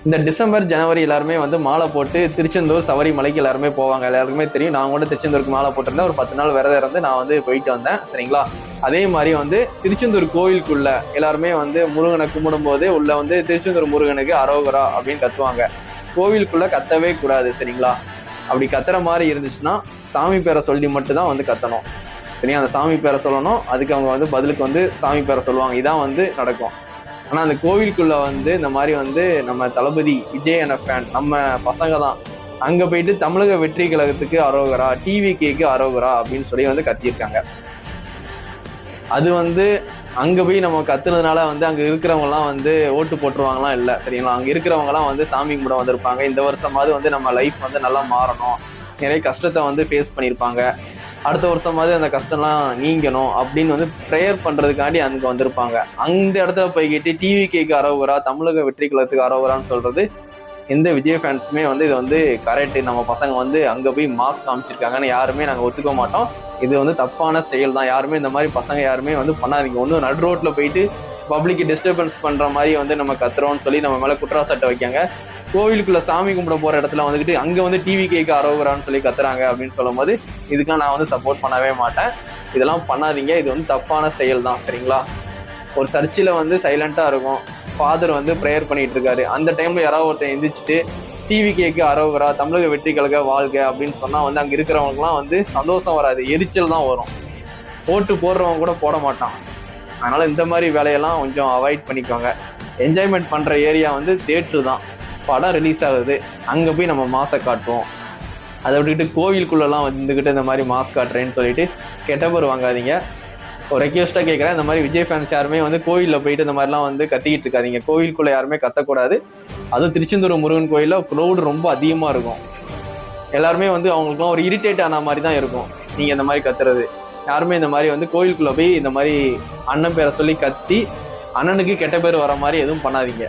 இந்த டிசம்பர் ஜனவரி எல்லாருமே வந்து மாலை போட்டு திருச்செந்தூர் சபரி மலைக்கு எல்லாருமே போவாங்க. எல்லாருக்குமே தெரியும். நான் கூட திருச்செந்தூருக்கு மாலை போட்டிருந்தேன். ஒரு 10 நாள் விரதம் இருந்து நான் வந்து போயிட்டு வந்தேன். சரிங்களா? அதே மாதிரி வந்து திருச்செந்தூர் கோயிலுக்குள்ள எல்லாருமே வந்து முருகனை கும்பிடும் போது உள்ள வந்து திருச்செந்தூர் முருகனுக்கு அரோகரா அப்படின்னு கத்துவாங்க. கோவிலுக்குள்ள கத்தவே கூடாது. சரிங்களா? அப்படி கத்துற மாதிரி இருந்துச்சுன்னா சாமி பேரை சொல்லி மட்டும் தான் வந்து கத்தணும். சரி, அந்த சாமி பேரை சொல்லணும். அதுக்கு அவங்க வந்து பதிலுக்கு வந்து சாமி பேரை சொல்லுவாங்க. இதான் வந்து நடக்கும். ஆனால் அந்த கோவிலுக்குள்ள வந்து இந்த மாதிரி வந்து நம்ம தளபதி விஜய் என ஃபேன் நம்ம பசங்க தான் அங்கே போயிட்டு தமிழக வெற்றி கழகத்துக்கு அரோகரா, டிவிகேக்கு அரோகரா அப்படின்னு சொல்லி வந்து கத்தியிருக்காங்க. அது வந்து அங்கே போய் நம்ம கத்துனதுனால வந்து அங்கே இருக்கிறவங்கலாம் வந்து ஓட்டு போட்டுருவாங்களாம் இல்லை. சரிங்களா? அங்கே இருக்கிறவங்கலாம் வந்து சாமி கும்பிட வந்திருப்பாங்க. இந்த வருஷமாவது வந்து நம்ம லைஃப் வந்து நல்லா மாறணும், நிறைய கஷ்டத்தை வந்து ஃபேஸ் பண்ணியிருப்பாங்க, அடுத்த வருஷமாவது அந்த கஷ்டம்லாம் நீங்கணும் அப்படின்னு வந்து ப்ரேயர் பண்ணுறதுக்காண்டி அங்கே வந்திருப்பாங்க. அந்த இடத்துல போய்கிட்டு டிவிகேக்கு அரோகரா, தமிழக வெற்றி கழகத்துக்கு அரோகரான்னு சொல்கிறது எந்த விஜய் ஃபேன்ஸுமே வந்து இது வந்து கரெக்டு, நம்ம பசங்க வந்து அங்கே போய் மாஸ்க் காமிச்சிருக்காங்கன்னு யாருமே நாங்கள் ஒத்துக்க மாட்டோம். இது வந்து தப்பான செயல் தான். யாருமே இந்த மாதிரி பசங்க யாருமே வந்து பண்ணாதீங்க. ஒன்றும் நடு ரோட்டில் போயிட்டு பப்ளிக்கு டிஸ்டர்பன்ஸ் பண்ணுற மாதிரி வந்து நம்ம கத்துறோம்னு சொல்லி நம்ம மேலே குற்றச்சாட்டை வைக்காங்க. கோவிலுக்குள்ள சாமி கும்பிட போகிற இடத்துல வந்துக்கிட்டு அங்கே வந்து டிவிகேக்கு அரோகரான்னு சொல்லி கத்துறாங்க அப்படின்னு சொல்லும் போது இதுக்கெல்லாம் நான் வந்து சப்போர்ட் பண்ணவே மாட்டேன். இதெல்லாம் பண்ணாதீங்க. இது வந்து தப்பான செயல் தான். சரிங்களா? ஒரு சர்ச்சில் வந்து சைலண்ட்டாக இருக்கும், ஃபாதர் வந்து ப்ரேயர் பண்ணிட்டு இருக்காரு. அந்த டைமில் யாராவது ஒருத்தர் எந்திரிச்சிட்டு டிவிகேக்கு அரோகரா, தமிழக வெற்றி கழக வாழ்க அப்படின்னு சொன்னால் வந்து அங்கே இருக்கிறவங்களுக்குலாம் வந்து சந்தோஷம் வராது, எரிச்சல் தான் வரும். ஓட்டு போடுறவங்க கூட போட மாட்டான். அதனால் இந்த மாதிரி வேலையெல்லாம் கொஞ்சம் அவாய்ட் பண்ணிக்கோங்க. என்ஜாய்மெண்ட் பண்ணுற ஏரியா வந்து தேட்ரு தான். படம் ரிலீஸ் ஆகுது, அங்கே போய் நம்ம மாசை காட்டுவோம். அதை விட்டுக்கிட்டு கோவிலுக்குள்ளெல்லாம் வந்துக்கிட்டு இந்த மாதிரி மாஸ்க் காட்டுறேன்னு சொல்லிட்டு கெட்ட பேர் வாங்காதீங்க. ஒரு ரெக்வெஸ்ட்டாக கேட்குறேன், இந்த மாதிரி விஜய் ஃபேன்ஸ் யாருமே வந்து கோயிலில் போயிட்டு இந்த மாதிரிலாம் வந்து கத்திக்கிட்டு இருக்காதீங்க. கோவிலுக்குள்ளே யாருமே கத்தக்கூடாது. அதுவும் திருச்செந்தூர் முருகன் கோயிலில் க்ரௌடு ரொம்ப அதிகமாக இருக்கும். எல்லாருமே வந்து அவங்களுக்குலாம் ஒரு இரிட்டேட் ஆன மாதிரி தான் இருக்கும் நீங்கள் இந்த மாதிரி கத்துறது. யாருமே இந்த மாதிரி வந்து கோயிலுக்குள்ளே போய் இந்த மாதிரி அண்ணன் பேரை சொல்லி கத்தி அண்ணனுக்கு கெட்ட பேர் வர மாதிரி எதுவும் பண்ணாதீங்க.